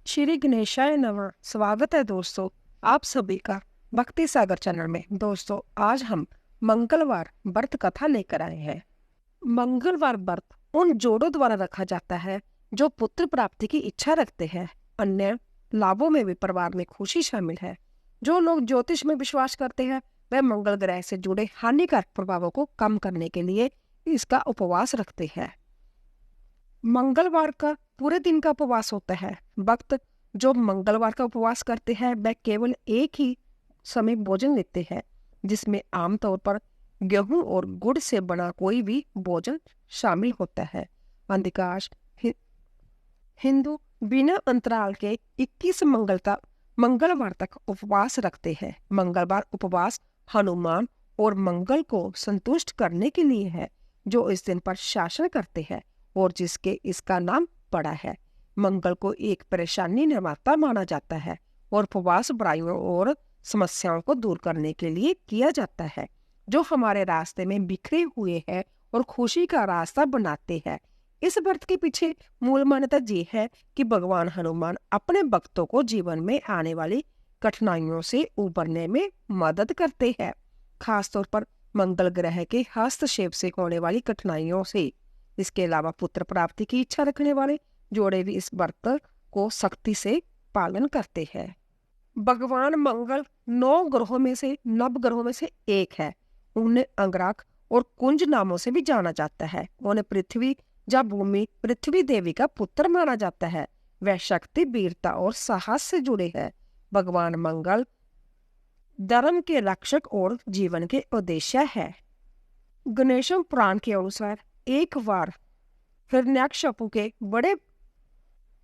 श्री गणेशाय नमः। स्वागत है दोस्तों आप सभी का भक्ति सागर चैनल में। दोस्तों आज हम मंगलवार व्रत कथा लेकर आए हैं। मंगलवार व्रत उन जोड़ों द्वारा रखा जाता है जो पुत्र प्राप्ति की इच्छा रखते हैं। अन्य लाभों में भी परिवार में खुशी शामिल है। जो लोग ज्योतिष में विश्वास करते हैं वह मंगल ग्रह से जुड़े हानिकारक प्रभावों को कम करने के लिए इसका उपवास रखते हैं। मंगलवार का पूरे दिन का उपवास होता है। भक्त जो मंगलवार का उपवास करते हैं वह केवल एक ही समय भोजन लेते हैं, जिसमें आमतौर पर गेहूं और गुड़ से बना कोई भी भोजन शामिल होता है। अधिकांश हिंदू बिना अंतराल के 21 मंगलवार तक उपवास रखते हैं। मंगलवार उपवास हनुमान और मंगल को संतुष्ट करने के लिए है, जो इस दिन पर शासन करते हैं और जिसके इसका नाम पड़ा है। मंगल को एक परेशानी निर्माता माना जाता है और उपवास बुराइयों और समस्याओं को दूर करने के लिए किया जाता है, जो हमारे रास्ते में बिखरे हुए हैं और खुशी का रास्ता बनाते हैं। इस व्रत के पीछे मूल मान्यता ये है कि भगवान हनुमान अपने भक्तों को जीवन में आने वाली कठिनाइयों से उबरने में मदद करते हैं, खासतौर पर मंगल ग्रह के हस्तक्षेप से होने वाली कठिनाइयों से। इसके अलावा पुत्र प्राप्ति की इच्छा रखने वाले जोड़े भी इस व्रत को सख्ती से पालन करते हैं। भगवान मंगल 9 ग्रहों में से नवग्रहों में से एक है। उन्हें अंगारक और कुंज नामों से भी जाना जाता है। उन्हें पृथ्वी या भूमि पृथ्वी देवी का पुत्र माना जाता है। वह शक्ति, वीरता और साहस से जुड़े हैं। भगवान मंगल धर्म के रक्षक और जीवन के उद्देश्य है। गणेशम पुराण के अनुसार एक बार हिरण्याकश्यपु के बड़े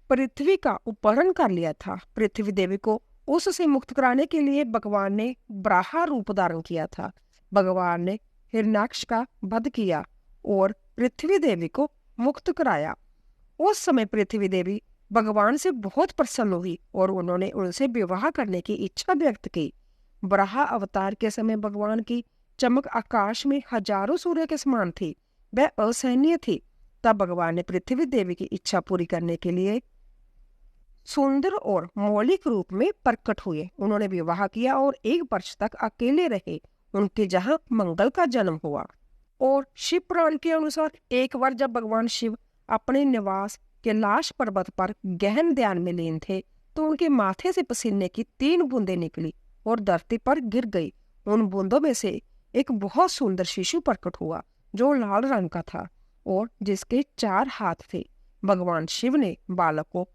पृथ्वी का अपहरण कर लिया था। पृथ्वी देवी को उससे मुक्त कराने के लिए भगवान ने बराह रूप धारण किया था। भगवान ने हिरण्याक्ष का वध किया और पृथ्वी देवी को मुक्त कराया। उस समय पृथ्वी देवी भगवान से बहुत प्रसन्न हुई और उन्होंने उनसे विवाह करने की इच्छा व्यक्त की। बराह अवतार के समय भगवान की चमक आकाश में हजारों सूर्य के समान थी। वह असहनीय थी। तब भगवान ने पृथ्वी देवी की इच्छा पूरी करने के लिए सुंदर और मौलिक रूप में प्रकट हुए। उन्होंने विवाह किया और 1 वर्ष तक अकेले रहे। उनके जहां मंगल का जन्म हुआ। और शिव पुराण के अनुसार एक बार जब भगवान शिव अपने निवास कैलाश पर्वत पर गहन ध्यान में लीन थे, तो उनके माथे से पसीने की 3 बूंदें निकली और धरती पर गिर गई। उन बूंदों में से एक बहुत सुंदर शिशु प्रकट हुआ, जो लाल रंग का था और जिसके 4 हाथ थे। भगवान शिव ने बालक को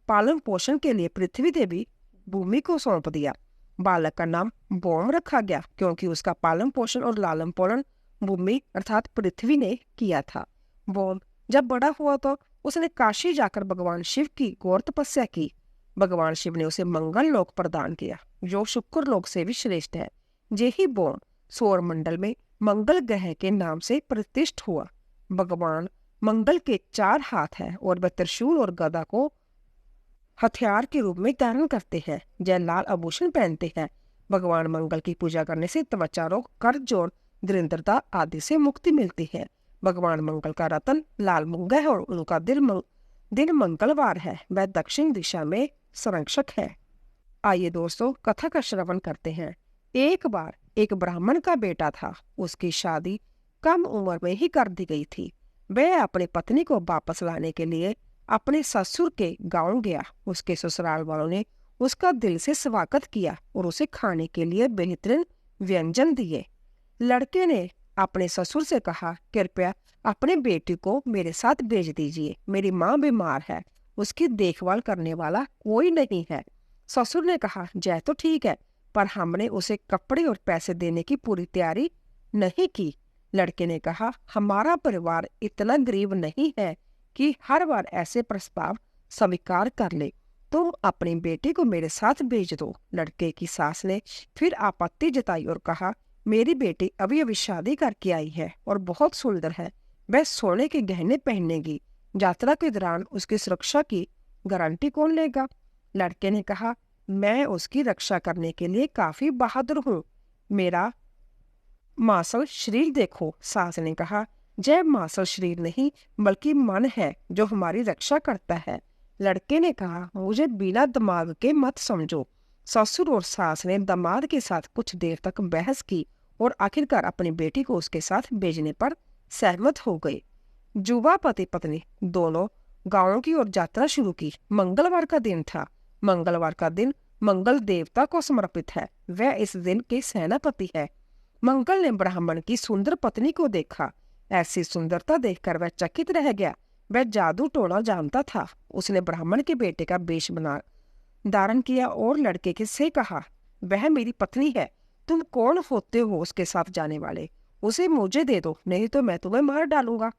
पालन पोषण के लिए पृथ्वी देवी भूमि को सौंप दिया। बालक का नाम बोम रखा गया, क्योंकि उसका पालन पोषण और लालन पालन भूमि अर्थात पृथ्वी ने किया था। बोम जब बड़ा हुआ तो उसने काशी जाकर भगवान शिव की घोर तपस्या की। भगवान शिव ने उसे मंगल लोक प्रदान किया, जो शुक्र लोक से भी श्रेष्ठ है। यही बोम सौर मंडल में मंगल ग्रह के नाम से प्रतिष्ठित हुआ। भगवान मंगल के 4 हाथ हैं और वह त्रिशूल और गदा को हथियार के रूप में धारण करते हैं। जय लाल आभूषण पहनते हैं। भगवान मंगल की पूजा करने से त्वचा रोग, कर्ज और दरिद्रता आदि से मुक्ति मिलती है। भगवान मंगल का रतन लाल मूंगा है और उनका दिन मंगलवार है। वह दक्षिण दिशा में संरक्षक है। आइए दोस्तों कथा का श्रवण करते हैं। एक बार एक ब्राह्मण का बेटा था। उसकी शादी कम उम्र में ही कर दी गई थी। वह अपनी पत्नी को वापस लाने के लिए अपने ससुर के गांव गया। उसके ससुराल वालों ने उसका दिल से स्वागत किया और उसे खाने के लिए बेहतरीन व्यंजन दिए। लड़के ने अपने ससुर से कहा, कृपया अपने बेटी को मेरे साथ भेज दीजिए। मेरी माँ बीमार है, उसकी देखभाल करने वाला कोई नहीं है। ससुर ने कहा, जय तो ठीक है, पर हमने उसे कपड़े और पैसे देने की पूरी तैयारी नहीं की। लड़के ने कहा, हमारा परिवार इतना गरीब नहीं है कि हर बार ऐसे प्रस्ताव स्वीकार कर ले। तुम अपनी बेटी को मेरे साथ भेज दो। लड़के की सास ने फिर आपत्ति जताई और कहा, मेरी बेटी अभी अभी शादी करके आई है और बहुत सुंदर है। वह सोने के गहने पहनेगी। यात्रा के दौरान उसकी सुरक्षा की गारंटी कौन लेगा? लड़के ने कहा, मैं उसकी रक्षा करने के लिए काफी बहादुर हूँ। मेरा मांसल शरीर देखो। सास ने कहा, जय मांसल शरीर नहीं बल्कि मन है जो हमारी रक्षा करता है। लड़के ने कहा, मुझे बिना दिमाग के मत समझो। ससुर और सास ने दामाद के साथ कुछ देर तक बहस की और आखिरकार अपनी बेटी को उसके साथ भेजने पर सहमत हो गए। युवा पति पत्नी दोनों गांव की ओर यात्रा शुरू की। मंगलवार का दिन था। मंगलवार का दिन मंगल देवता को समर्पित है। वह इस दिन के सेनापति है। मंगल ने ब्राह्मण की सुंदर पत्नी को देखा। ऐसी सुंदरता देखकर वह चकित रह गया। वह जादू टोना जानता था। उसने ब्राह्मण के बेटे का वेश बना धारण किया और लड़के के से कहा, वह मेरी पत्नी है। तुम कौन होते हो उसके साथ जाने वाले? उसे मुझे दे दो, नहीं तो मैं तुम्हें मार डालूंगा।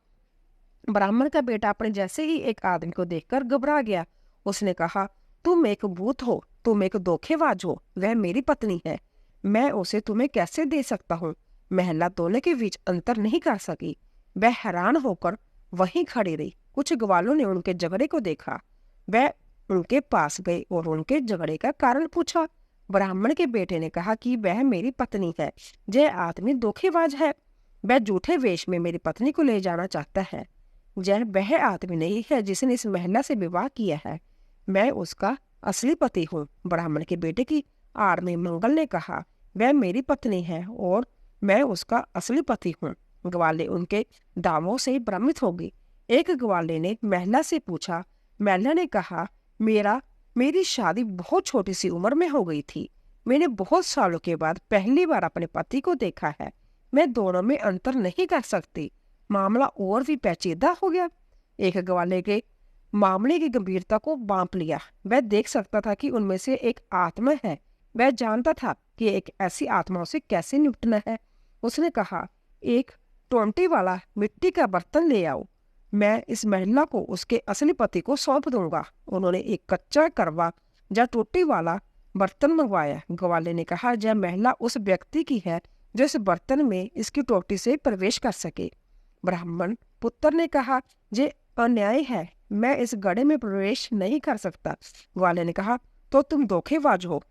ब्राह्मण का बेटा अपने जैसे ही एक आदमी को देखकर घबरा गया। उसने कहा, तुम एक भूत हो, तुम एक धोखेबाज हो। वह मेरी पत्नी है, मैं उसे तुम्हें कैसे दे सकता हूँ? महिला दोनों के बीच अंतर नहीं कर सकी। वह हैरान होकर वहीं खड़ी रही। कुछ ग्वालों ने उनके झगड़े को देखा। वह उनके पास गए और उनके झगड़े का कारण पूछा। ब्राह्मण के बेटे ने कहा कि वह मेरी पत्नी है, यह आदमी धोखेबाज है। वह झूठे वेश में मेरी पत्नी को ले जाना चाहता है। यह वह आदमी नहीं है जिसने इस महिला से विवाह किया है। मैं उसका असली पति हूँ। ब्राह्मण के बेटे की आड़ में मंगल ने कहा, वह मेरी पत्नी है और मैं उसका असली पति हूँ। ग्वाले उनके दावों से भ्रमित हो गई। एक ग्वाले ने महिला से पूछा। महिला ने कहा, मेरी शादी बहुत छोटी सी उम्र में हो गई थी। मैंने बहुत सालों के बाद पहली बार अपने पति को देखा है। मैं दोनों में अंतर नहीं कर सकती। मामला और भी पेचीदा हो गया। एक ग्वाले के मामले की गंभीरता को बांप लिया। वह देख सकता था कि उनमें से एक आत्मा है। वह जानता था कि एक ऐसी आत्माओं से कैसे निपटना है। उसने कहा, एक टोंटी वाला मिट्टी का बर्तन ले आओ। मैं इस महिला को उसके असली पति को सौंप दूंगा। उन्होंने एक कच्चा करवा या टोटी वाला बर्तन मंगवाया। ग्वाले ने कहा, यह महिला उस व्यक्ति की है जो इस बर्तन में इसकी टोटी से प्रवेश कर सके। ब्राह्मण पुत्र ने कहा, ये अन्याय है, मैं इस गड्ढे में प्रवेश नहीं कर सकता। ग्वाले ने कहा, तो तुम धोखेबाज हो,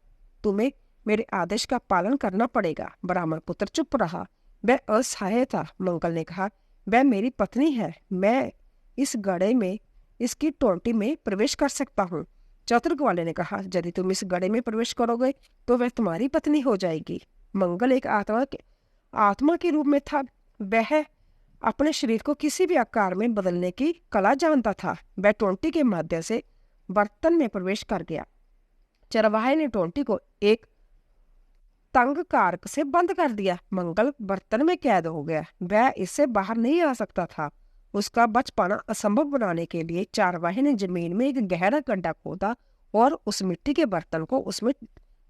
तुम्हें मेरे आदेश का पालन करना पड़ेगा। ब्राह्मण पुत्र चुप रहा। वह असहाय था। मंगल ने कहा, वह मेरी पत्नी है, मैं इस गड्ढे में इसकी टोटी में प्रवेश कर सकता हूँ। चतुर ग्वाले ने कहा, यदि तुम इस गड्ढे में प्रवेश करोगे तो वह तुम्हारी पत्नी हो जाएगी। मंगल एक आत्मा के रूप में था। वह अपने शरीर को किसी भी आकार में बदलने की कला जानता था। वह टोंटी के माध्यम से बर्तन में प्रवेश कर गया। चरवाहे ने टोंटी को एक तंग कारक से बंद कर दिया। मंगल बर्तन में कैद हो गया। वह इससे बाहर नहीं आ सकता था। उसका बच पाना असंभव बनाने के लिए चरवाहे ने जमीन में एक गहरा गड्ढा खोदा और उस मिट्टी के बर्तन को उसमें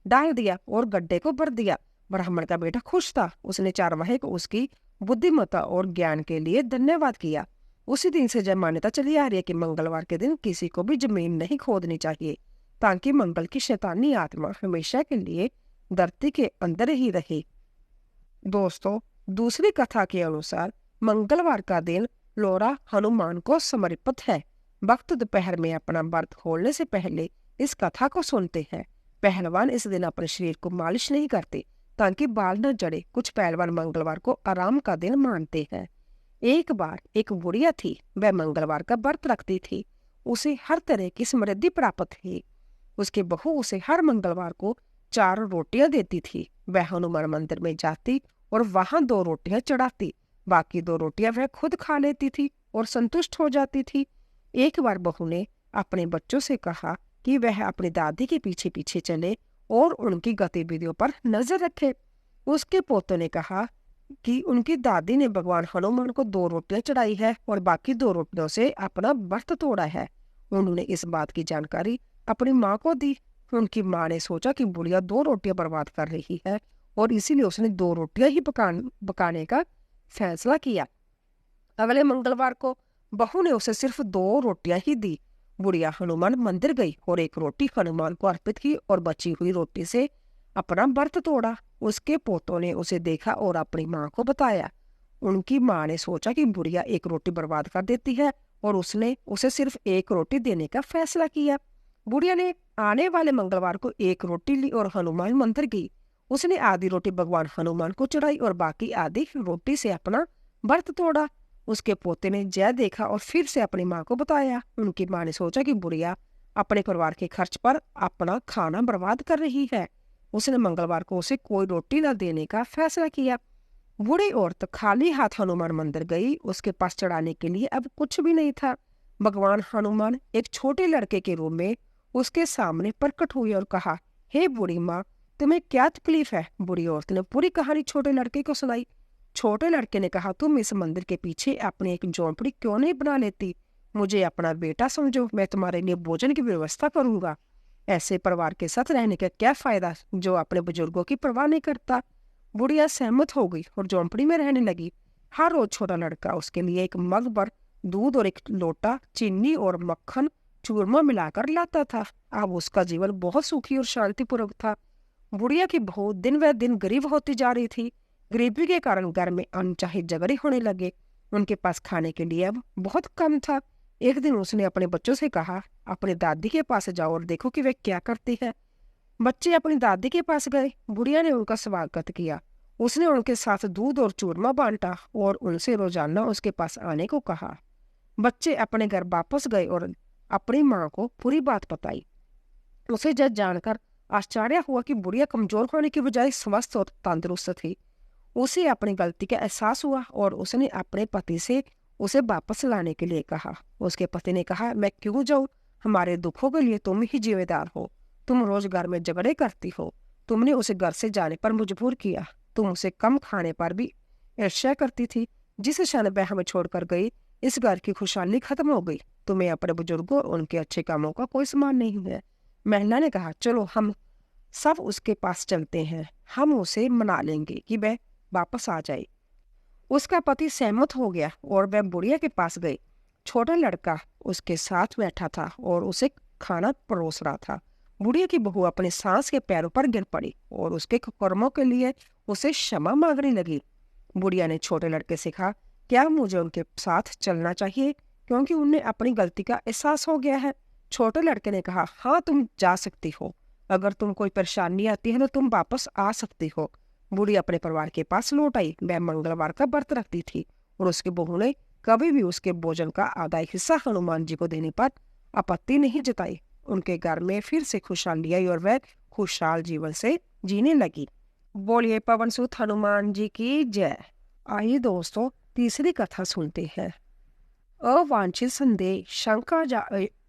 डाल दिया और गड्ढे को भर दिया। ब्राह्मण का बेटा खुश था। उसने चरवाहे को उसकी बुद्धिमत्ता और ज्ञान के लिए धन्यवाद किया। उसी दिन से जब मान्यता चली आ रही है कि मंगलवार के दिन किसी को भी जमीन नहीं खोदनी चाहिए, ताकि मंगल की शैतानी आत्मा हमेशा के लिए धरती के अंदर ही रहे। दोस्तों, दूसरी कथा के अनुसार मंगलवार का दिन लोरा हनुमान को समर्पित है। भक्त दोपहर में अपना व्रत खोलने से पहले इस कथा को सुनते हैं। पहलवान इस दिन अपने शरीर को मालिश नहीं करते ताकि बाल न जड़े। कुछ पहलवान मंगलवार को आराम का दिन मानते हैं। एक बार एक बुढ़िया थी। वह मंगलवार का व्रत रखती थी। उसे हर तरह की समृद्धि प्राप्त थी। उसकी बहू उसे हर मंगलवार को 4 रोटियां देती थी। वह हनुमान मंदिर में जाती और वहां 2 रोटियां चढ़ाती। बाकी 2 रोटियां वह खुद खा लेती थी और संतुष्ट हो जाती थी। एक बार बहू ने अपने बच्चों से कहा कि वह अपनी दादी के पीछे पीछे चले और उनकी गतिविधियों पर नजर रखे। उसके पोतों ने कहा कि उनकी दादी ने भगवान हनुमान को 2 रोटियां चढ़ाई है और बाकी 2 रोटियों से अपना व्रत तोड़ा है। उन्होंने इस बात की जानकारी अपनी माँ को दी। उनकी माँ ने सोचा कि बुढ़िया 2 रोटियां बर्बाद कर रही है और इसीलिए उसने 2 रोटियां ही पकाने का फैसला किया। अगले मंगलवार को बहू ने उसे सिर्फ 2 रोटियां ही दी। बुढ़िया हनुमान मंदिर गई और 1 रोटी हनुमान को अर्पित की और बची हुई रोटी से अपना व्रत तोड़ा। उसके पोतों ने उसे देखा और अपनी माँ को बताया। उनकी माँ ने सोचा कि बुढ़िया 1 रोटी बर्बाद कर देती है और उसने उसे सिर्फ 1 रोटी देने का फैसला किया। बुढ़िया ने आने वाले मंगलवार को 1 रोटी ली और हनुमान मंदिर गई। उसने आधी रोटी भगवान हनुमान को चढ़ाई और बाकी आधी रोटी से अपना व्रत तोड़ा। उसके पोते ने जय देखा और फिर से अपनी माँ को बताया। उनकी माँ ने सोचा कि बुढ़िया अपने परिवार के खर्च पर अपना खाना बर्बाद कर रही है। उसने मंगलवार को उसे कोई रोटी न देने का फैसला किया। बूढ़ी औरत खाली हाथ हनुमान मंदिर गई। उसके पास चढ़ाने के लिए अब कुछ भी नहीं था। भगवान हनुमान एक छोटे लड़के के रूप में उसके सामने प्रकट हुए और कहा, हे बूढ़ी माँ, तुम्हें क्या तकलीफ है? बूढ़ी औरत ने पूरी कहानी छोटे लड़के को सुनाई। छोटे लड़के ने कहा, तुम इस मंदिर के पीछे अपनी एक झोंपड़ी क्यों नहीं बना लेती? मुझे अपना बेटा समझो, मैं तुम्हारे लिए भोजन की व्यवस्था करूंगा। ऐसे परिवार के साथ रहने का क्या फायदा जो अपने बुजुर्गों की परवाह नहीं करता। बुढ़िया सहमत हो गई और झोंपड़ी में रहने लगी। हर रोज छोटा लड़का उसके लिए एक मग भर दूध और एक लोटा चीनी और मक्खन चूरमा मिलाकर लाता था। अब उसका जीवन बहुत सुखी और शांतिपूर्वक था। बुढ़िया की बहू दिन व दिन गरीब होती जा रही थी। गरीबी के कारण घर में अनचाहे झगड़े होने लगे। उनके पास खाने के लिए अब बहुत कम था। एक दिन उसने अपने बच्चों से कहा, अपनी दादी के पास जाओ और देखो कि वे क्या करती है। बच्चे अपनी दादी के पास गए। बुढ़िया ने उनका स्वागत किया। उसने उनके साथ दूध और चूरमा बांटा और उनसे रोजाना उसके पास आने को कहा। बच्चे अपने घर वापस गए और अपनी माँ को पूरी बात बताई। उसे जब जानकर आश्चर्य हुआ कि बुढ़िया कमजोर होने की बजाय स्वस्थ और तंदुरुस्त थी। उसे अपनी गलती का एहसास हुआ और उसने अपने पति से उसे वापस लाने के लिए कहा। उसके पति ने कहा, मैं क्यों जाऊं? हमारे दुखों के लिए तुम ही जिम्मेदार हो। तुम रोज घर में झगड़े करती हो। तुमने उसे घर से जाने पर मजबूर किया। तुम उसे कम खाने पर भी ईर्ष्या करती थी। जिस क्षण वह हमें छोड़कर गई, इस घर की खुशहाली खत्म हो गई। तुम्हें अपने बुजुर्गों और उनके अच्छे कामों का कोई सम्मान नहीं है। महिला ने कहा, चलो हम सब उसके पास चलते हैं। हम उसे मना लेंगे कि वह वापस आ जाए। उसका पति सहमत हो गया और वह बुढ़िया के पास गई। छोटा लड़का उसके साथ बैठा था और उसे खाना परोस रहा था। बुढ़िया की बहू अपने सास के पैरों पर गिर पड़ी और उसके कर्मों के लिए उसे क्षमा मांगने लगी। बुढ़िया ने छोटे लड़के से कहा, क्या मुझे उनके साथ चलना चाहिए क्योंकि उन्हें अपनी गलती का एहसास हो गया है? छोटे लड़के ने कहा, हाँ तुम जा सकती हो। अगर तुम कोई परेशानी आती है तो तुम वापस आ सकती हो। बूढ़ी अपने परिवार के पास लौट आई। वह मंगलवार का व्रत रखती थी और उसकी बहू ने कभी भी उसके भोजन का आधा हिस्सा हनुमान जी को देने पर आपत्ति नहीं जताई। उनके घर में फिर से खुशहाली आई और वह खुशहाल जीवन से जीने लगी। बोलिए पवन सुत हनुमान जी की जय। आइए दोस्तों, तीसरी कथा सुनते हैं। अवांछित संदेह, शंका या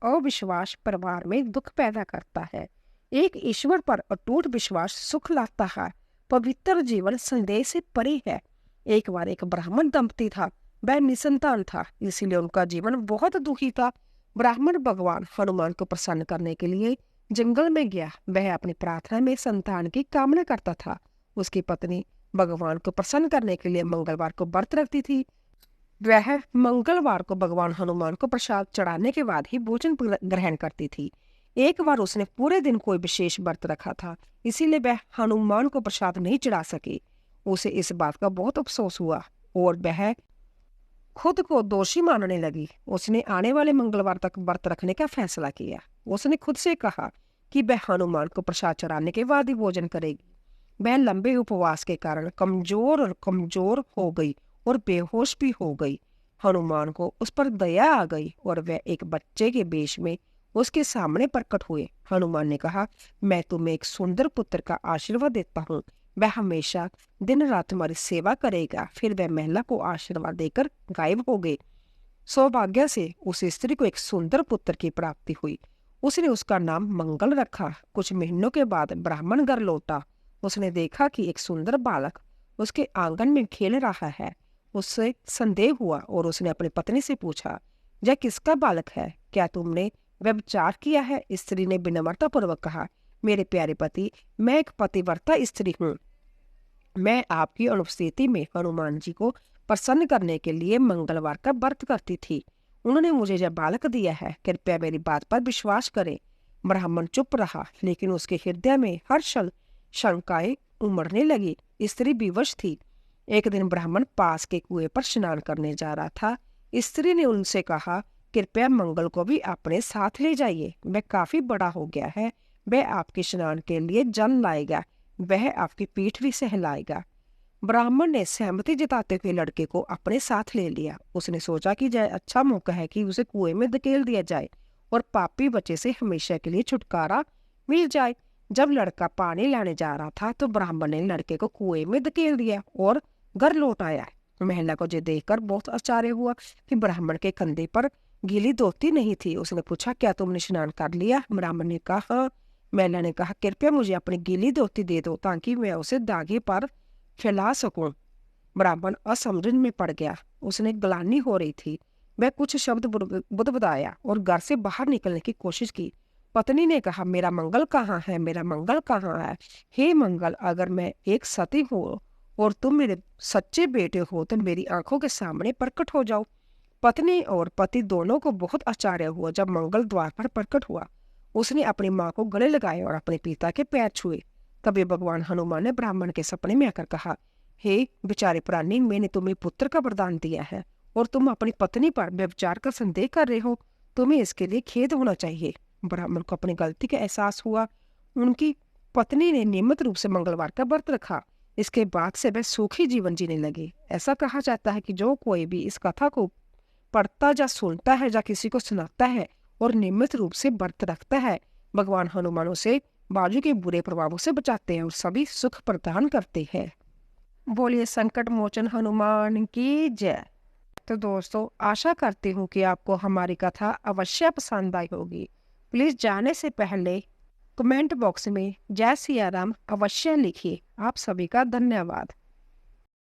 अविश्वास परिवार में दुख पैदा करता है। एक ईश्वर पर अटूट विश्वास सुख लाता है। पवित्र जीवन संदेह से परे है। एक बार एक ब्राह्मण दंपति था। वह निसंतान था, इसीलिए उनका जीवन बहुत दुखी था। ब्राह्मण भगवान हनुमान को प्रसन्न करने के लिए जंगल में गया। वह अपनी प्रार्थना में संतान की कामना करता था। उसकी पत्नी भगवान को प्रसन्न करने के लिए मंगलवार को व्रत रखती थी। वह मंगलवार को भगवान हनुमान को प्रसाद चढ़ाने के बाद ही भोजन ग्रहण करती थी। एक बार उसने पूरे दिन कोई विशेष व्रत रखा था, इसीलिए वह हनुमान को प्रसाद नहीं चढ़ा सकी। उसे इस बात का बहुत अफसोस हुआ और वह खुद को दोषी मानने लगी। उसने आने वाले मंगलवार तक व्रत रखने का फैसला किया। उसने खुद से कहा कि वह हनुमान को प्रसाद चढ़ाने के बाद ही भोजन करेगी। वह लंबे उपवास के कारण कमजोर हो गई और बेहोश भी हो गई। हनुमान को उस पर दया आ गई और वह एक बच्चे के वेश में उसके सामने प्रकट हुए। हनुमान ने कहा, मैं तुम्हें एक सुंदर पुत्र का आशीर्वाद देता हूँ। वह हमेशा दिन रात तुम्हारी सेवा करेगा। फिर वह महिला को आशीर्वाद देकर गायब हो गई। सौभाग्य से उस स्त्री को एक सुंदर पुत्र की प्राप्ति हुई। उसने उसका नाम मंगल रखा। कुछ महीनों के बाद ब्राह्मण घर लौटा। उसने देखा कि एक सुंदर बालक उसके आंगन में खेल रहा है। उससे संदेह हुआ और उसने अपनी पत्नी से पूछा, यह किसका बालक है? क्या तुमने व्यभिचार किया है? स्त्री ने विनम्रता पूर्वक कहा, मेरे प्यारे पति, मैं एक पतिव्रता स्त्री हूँ। मैं आपकी अनुपस्थिति में हनुमान जी को प्रसन्न करने के लिए मंगलवार का व्रत करती थी। उन्होंने मुझे यह बालक दिया है। कृपया मेरी बात पर विश्वास करें। ब्राह्मण चुप रहा, लेकिन उसके हृदय में हर क्षण शंकाएं उमड़ने लगी। स्त्री विवश थी। एक दिन ब्राह्मण पास के कुएं पर स्नान करने जा रहा था। स्त्री ने उनसे कहा, कृपया मंगल को भी अपने साथ ले जाइए। वह काफी बड़ा हो गया है। वह आपके स्नान के लिए जल लाएगा। वह आपकी पीठ भी सहलाएगा। ब्राह्मण ने सहमति जताते हुए लड़के को अपने साथ ले लिया। उसने सोचा कि यह अच्छा मौका है कि उसे कुएं में धकेल दिया जाए और पापी बच्चे से हमेशा के लिए छुटकारा मिल जाए। जब लड़का पानी लाने जा रहा था तो ब्राह्मण ने लड़के को कुएं में धकेल दिया और घर लौट आया। महिला को ये देखकर बहुत आश्चर्य हुआ कि ब्राह्मण के कंधे पर गीली धोती नहीं थी। उसने पूछा, क्या तुमने स्नान कर लिया? ब्राह्मण ने कहा, हाँ। महिला ने कहा, कृपया मुझे अपनी गीली धोती दे दो ताकि मैं उसे दागे पर फैला सकूं। ब्राह्मण असमझ में पड़ गया। उसने ग्लानि हो रही थी। वह कुछ शब्द बुदबुदाया और घर से बाहर निकलने की कोशिश की। पत्नी ने कहा, मेरा मंगल कहाँ है? मेरा मंगल कहाँ है? हे मंगल, अगर मैं एक सती हूँ और तुम मेरे सच्चे बेटे हो तो मेरी आंखों के सामने प्रकट हो जाओ। पत्नी और पति दोनों को बहुत आश्चर्य हुआ जब मंगल द्वार पर प्रकट हुआ। उसने अपनी माँ को गले लगाए और अपने पिता के पैर छुए। तभी भगवान हनुमान ने ब्राह्मण के सपने में आकर कहा, हे बेचारे प्राणी, मैंने तुम्हें पुत्र का वरदान दिया है और तुम अपनी पत्नी पर व्यभिचार का संदेह कर रहे हो। तुम्हें इसके लिए खेद होना चाहिए। ब्राह्मण को अपनी गलती का एहसास हुआ। उनकी पत्नी ने नियमित रूप से मंगलवार का व्रत रखा। इसके बाद से वह सुखी जीवन जीने लगे। ऐसा कहा जाता है कि जो कोई भी इस कथा को पढ़ता या सुनता है या किसी को सुनाता है और नियमित रूप से व्रत रखता है, भगवान हनुमान उसे बाजू के बुरे प्रभावों से बचाते हैं और सभी सुख प्रदान करते हैं। बोलिए संकट मोचन हनुमान की जय। तो दोस्तों, आशा करती हूँ कि आपको हमारी कथा अवश्य पसंद आई होगी। प्लीज जाने से पहले कमेंट बॉक्स में जय सिया राम अवश्य लिखिए। आप सभी का धन्यवाद।